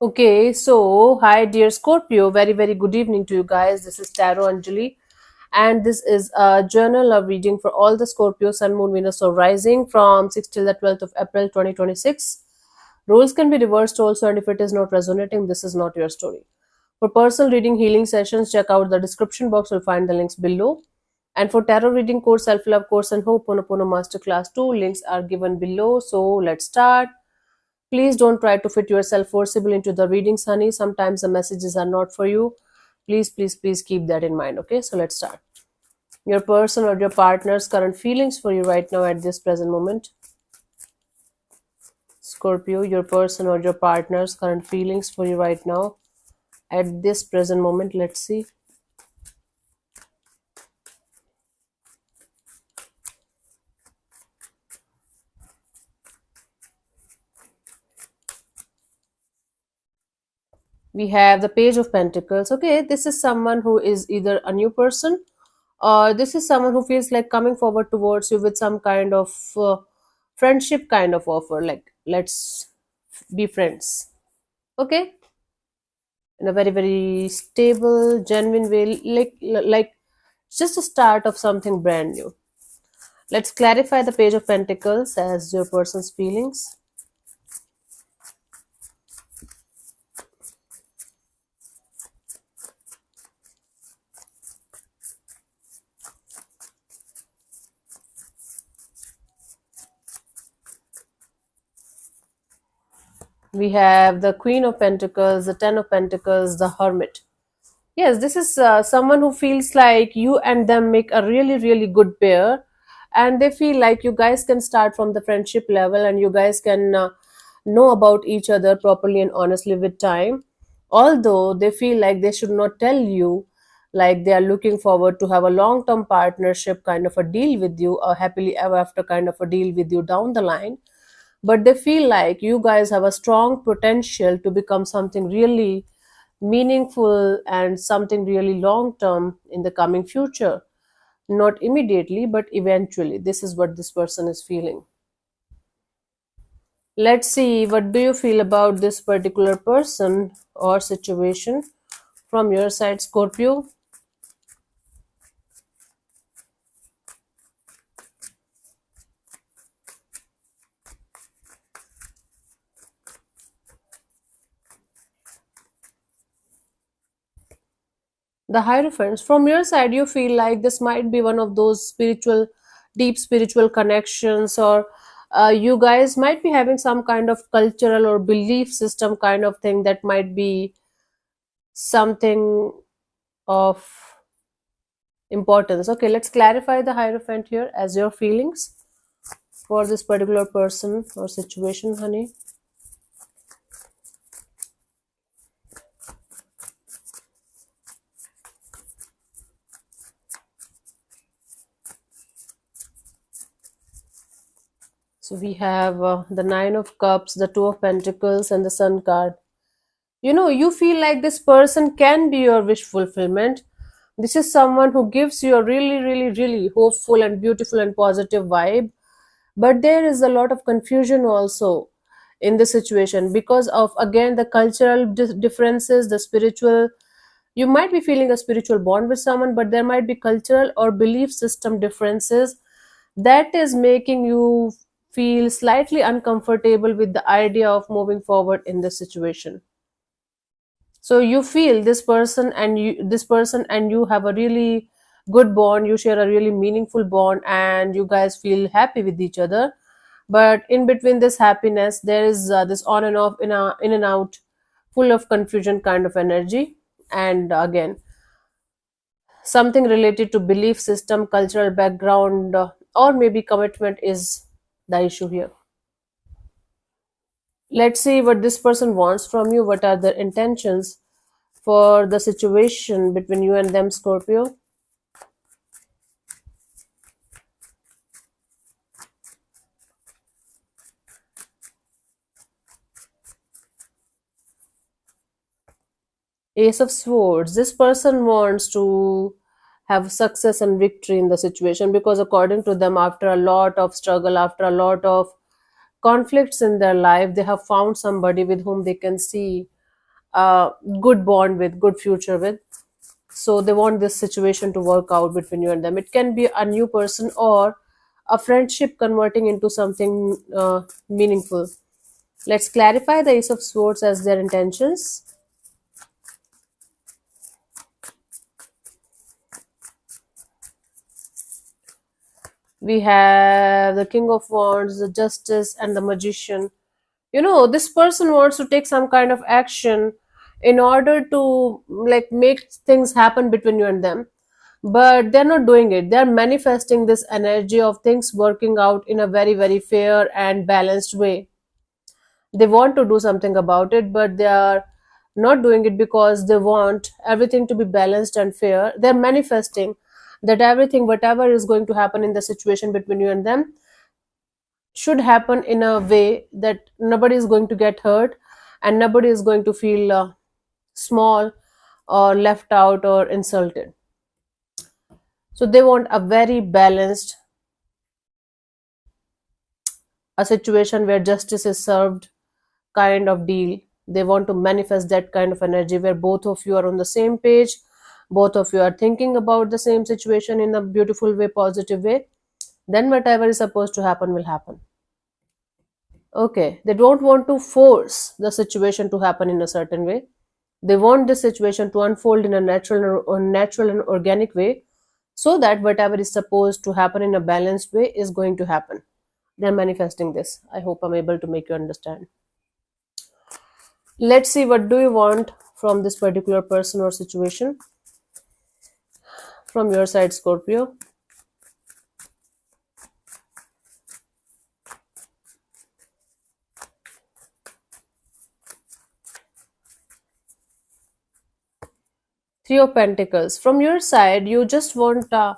Okay, so hi dear Scorpio, very good evening to you guys. This is Tarot Anjali, and this is a journal of reading for all the Scorpio Sun, Moon, Venus, or Rising from 6th till the 12th of April 2026. Rules can be reversed also, and if it is not resonating, this is not your story. For personal reading healing sessions, check out the description box. You'll find the links below. And for tarot reading course, self love course, and Ho'oponopono Masterclass 2, links are given below. So let's start. Please don't try to fit yourself forcibly into the readings, honey. Sometimes the messages are not for you. Please keep that in mind. Okay, so let's start. Your person or your partner's current feelings for you right now at this present moment. Scorpio, your person or your partner's current feelings for you right now at this present moment. Let's see. We have the Page of Pentacles. Okay, this is someone who is either a new person or this is someone who feels like coming forward towards you with some kind of friendship kind of offer, like let's be friends. Okay, in a very stable, genuine way, like it's just a start of something brand new. Let's clarify the Page of Pentacles as your person's feelings. We have the Queen of Pentacles, the Ten of Pentacles, the Hermit. Yes, this is someone who feels like you and them make a really good pair, and they feel like you guys can start from the friendship level and you guys can know about each other properly and honestly with time. Although they feel like they should not tell you, like they are looking forward to have a long term partnership kind of a deal with you, a happily ever after kind of a deal with you down the line, but they feel like you guys have a strong potential to become something really meaningful and something really long term in the coming future. Not immediately, but eventually. This is what this person is feeling. Let's see, what do you feel about this particular person or situation from your side, Scorpio? The Hierophants. From your side, you feel like this might be one of those deep spiritual connections, or you guys might be having some kind of cultural or belief system kind of thing that might be something of importance. Okay, let's clarify the Hierophant here as your feelings for this particular person or situation, honey. So we have the Nine of Cups, the Two of Pentacles, and the Sun card. You feel like this person can be your wish fulfillment. This is someone who gives you a really hopeful and beautiful and positive vibe. But there is a lot of confusion also in the situation because of, again, the cultural differences, the spiritual. You might be feeling a spiritual bond with someone, but there might be cultural or belief system differences that is making you feel slightly uncomfortable with the idea of moving forward in this situation. So you feel this person and you have a really good bond, you share a really meaningful bond, and you guys feel happy with each other. But in between this happiness, there is this on and off, in and out, full of confusion kind of energy. And again, something related to belief system, cultural background, or maybe commitment is the issue here. Let's see what this person wants from you. What are their intentions for the situation between you and them, Scorpio? Ace of Swords. This person wants to have success and victory in the situation because, according to them, after a lot of struggle, after a lot of conflicts in their life, they have found somebody with whom they can see a good bond with, good future with. So they want this situation to work out between you and them. It can be a new person or a friendship converting into something meaningful. Let's clarify the Ace of Swords as their intentions. We have the King of Wands, the Justice, and the Magician. This person wants to take some kind of action in order to like make things happen between you and them, but they're not doing it. They're manifesting this energy of things working out in a very, very fair and balanced way. They want to do something about it, but they are not doing it because they want everything to be balanced and fair. They're manifesting that everything, whatever is going to happen in the situation between you and them, should happen in a way that nobody is going to get hurt and nobody is going to feel small or left out or insulted. So they want a very balanced, a situation where justice is served kind of deal. They want to manifest that kind of energy where both of you are on the same page, both of you are thinking about the same situation in a beautiful way, positive way. Then whatever is supposed to happen will happen. Okay, they don't want to force the situation to happen in a certain way. They want the situation to unfold in a natural and organic way, so that whatever is supposed to happen in a balanced way is going to happen. They're manifesting this. I hope I'm able to make you understand. Let's see, what do you want from this particular person or situation from your side, Scorpio. Three of Pentacles. From your side, you just want a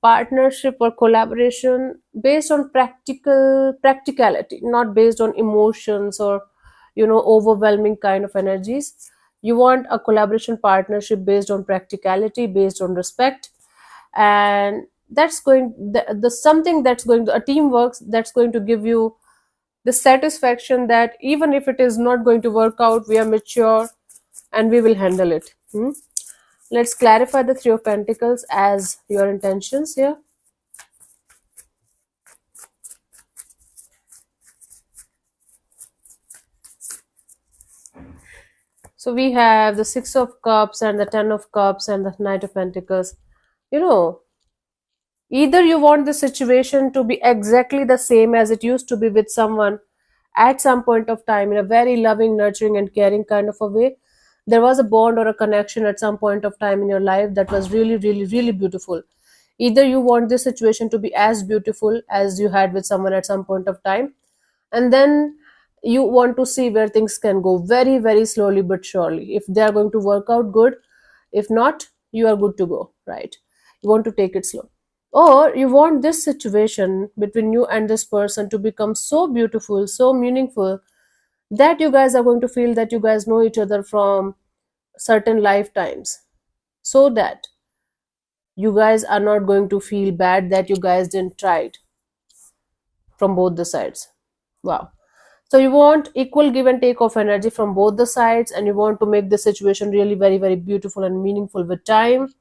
partnership or collaboration based on practicality, not based on emotions or overwhelming kind of energies. You want a collaboration partnership based on practicality, based on respect, and that's going the something that's going to a teamwork that's going to give you the satisfaction that even if it is not going to work out, we are mature and we will handle it. Let's clarify the Three of Pentacles as your intentions here. So we have the Six of Cups and the Ten of Cups and the Knight of Pentacles. Either you want the situation to be exactly the same as it used to be with someone at some point of time in a very loving, nurturing, and caring kind of a way. There was a bond or a connection at some point of time in your life that was really, really, really beautiful. Either you want this situation to be as beautiful as you had with someone at some point of time, and then you want to see where things can go very, very slowly but surely. If they are going to work out, good. If not, you are good to go, right? You want to take it slow, or you want this situation between you and this person to become so beautiful, so meaningful, that you guys are going to feel that you guys know each other from certain lifetimes, so that you guys are not going to feel bad that you guys didn't try it from both the sides. Wow. So you want equal give and take of energy from both the sides, and you want to make the situation really very, very beautiful and meaningful with time.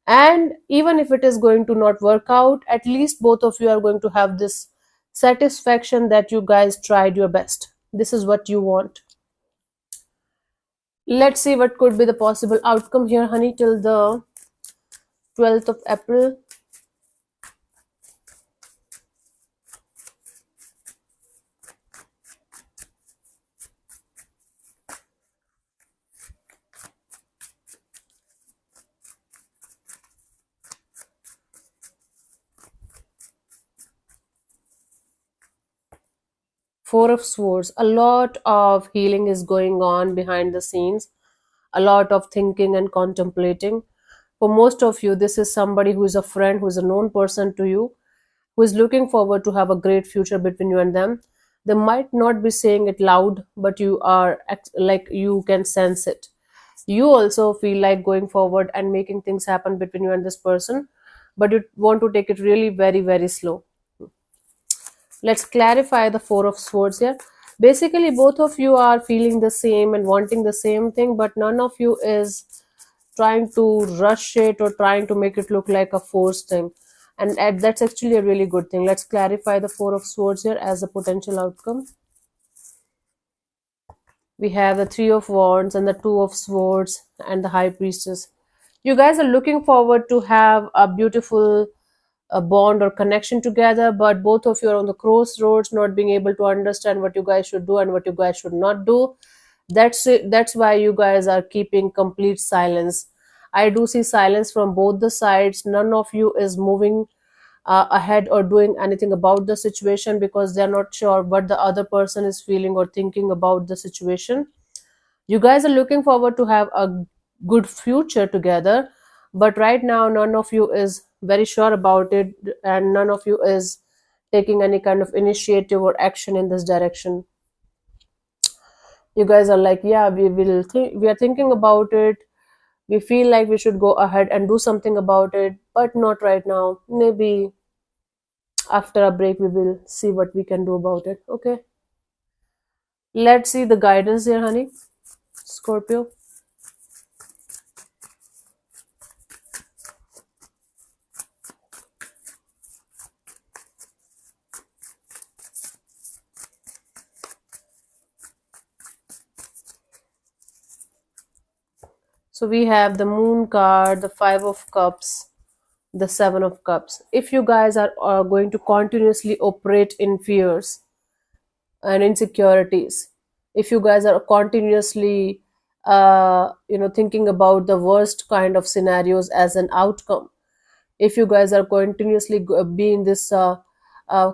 And even if it is going to not work out, at least both of you are going to have this satisfaction that you guys tried your best. This is what you want. Let's see what could be the possible outcome here, honey, till the 12th of April. Four of Swords. A lot of healing is going on behind the scenes, a lot of thinking and contemplating. For most of you, this is somebody who is a friend, who is a known person to you, who is looking forward to have a great future between you and them. They might not be saying it loud, but you are like you can sense it. You also feel like going forward and making things happen between you and this person, but you want to take it really very, very slow. Let's clarify the Four of Swords here. Basically, both of you are feeling the same and wanting the same thing, but none of you is trying to rush it or trying to make it look like a forced thing. And that's actually a really good thing. Let's clarify the Four of Swords here as a potential outcome. We have the Three of Wands and the Two of Swords and the High Priestess. You guys are looking forward to have a beautiful bond or connection together, but both of you are on the crossroads, not being able to understand what you guys should do and what you guys should not do. That's it. That's why you guys are keeping complete silence. I do see silence from both the sides. None of you is moving ahead or doing anything about the situation because they're not sure what the other person is feeling or thinking about the situation. You guys are looking forward to have a good future together, but right now none of you is very sure about it, and none of you is taking any kind of initiative or action in this direction. You guys are like, yeah, we are thinking about it, we feel like we should go ahead and do something about it, but not right now. Maybe after a break we will see what we can do about it. Okay, let's see the guidance here, honey. Scorpio. So we have the Moon card, the Five of Cups, the Seven of Cups. If you guys are going to continuously operate in fears and insecurities, if you guys are continuously thinking about the worst kind of scenarios as an outcome, if you guys are continuously be in this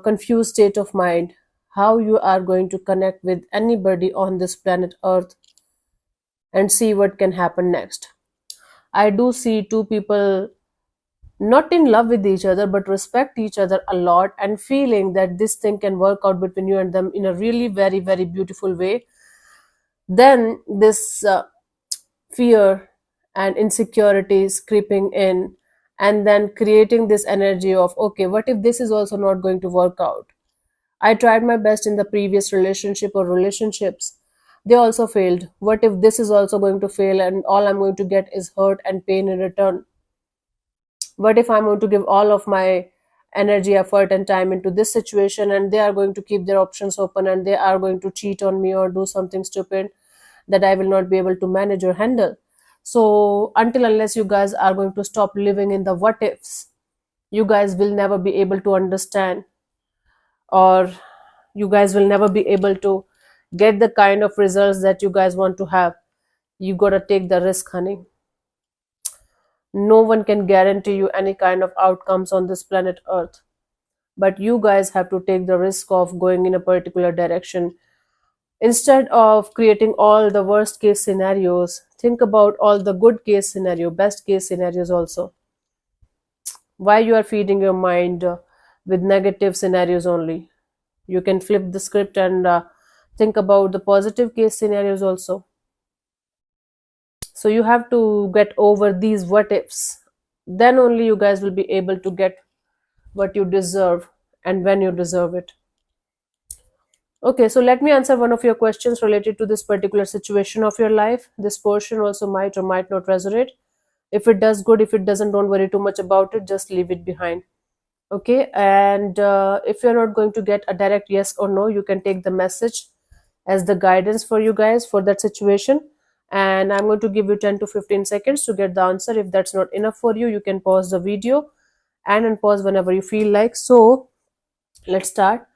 confused state of mind, how you are going to connect with anybody on this planet Earth and see what can happen next. I do see two people not in love with each other but respect each other a lot and feeling that this thing can work out between you and them in a really very very beautiful way. Then this fear and insecurities creeping in, and then creating this energy of, okay, what if this is also not going to work out? I tried my best in the previous relationship or relationships, they also failed. What if this is also going to fail and all I'm going to get is hurt and pain in return? What if I'm going to give all of my energy, effort and time into this situation and they are going to keep their options open and they are going to cheat on me or do something stupid that I will not be able to manage or handle? So until unless you guys are going to stop living in the what ifs, you guys will never be able to understand, or you guys will never be able to get the kind of results that you guys want to have. You gotta take the risk, honey. No one can guarantee you any kind of outcomes on this planet Earth, but you guys have to take the risk of going in a particular direction. Instead of creating all the worst case scenarios, think about all the good case scenario, best case scenarios also. Why you are feeding your mind with negative scenarios only? You can flip the script and think about the positive case scenarios also. So you have to get over these what ifs. Then only you guys will be able to get what you deserve and when you deserve it. Okay, so let me answer one of your questions related to this particular situation of your life. This portion also might or might not resonate. If it does, good. If it doesn't, don't worry too much about it. Just leave it behind. Okay, and if you're not going to get a direct yes or no, you can take the message as the guidance for you guys for that situation. And I'm going to give you 10 to 15 seconds to get the answer. If that's not enough for you, you can pause the video and unpause whenever you feel like. So let's start.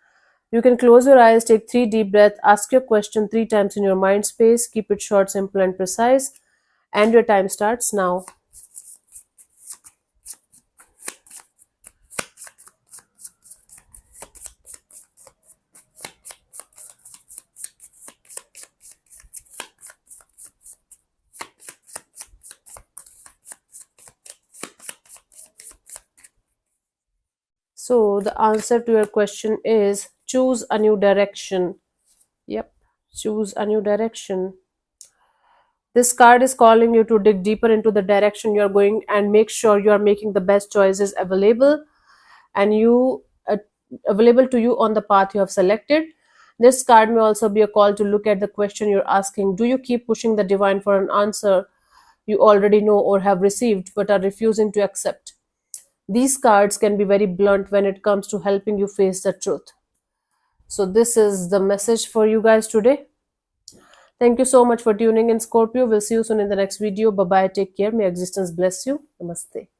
You can close your eyes, take 3 deep breaths, ask your question 3 times in your mind space, keep it short, simple and precise, and your time starts now. So the answer to your question is choose a new direction. Yep, choose a new direction. This card is calling you to dig deeper into the direction you're going and make sure you are making the best choices available and you available to you on the path you have selected. This card may also be a call to look at the question you're asking. Do you keep pushing the divine for an answer you already know or have received but are refusing to accept? These cards can be very blunt when it comes to helping you face the truth. So, this is the message for you guys today. Thank you so much for tuning in, Scorpio. We'll see you soon in the next video. Bye bye. Take care. May existence bless you. Namaste.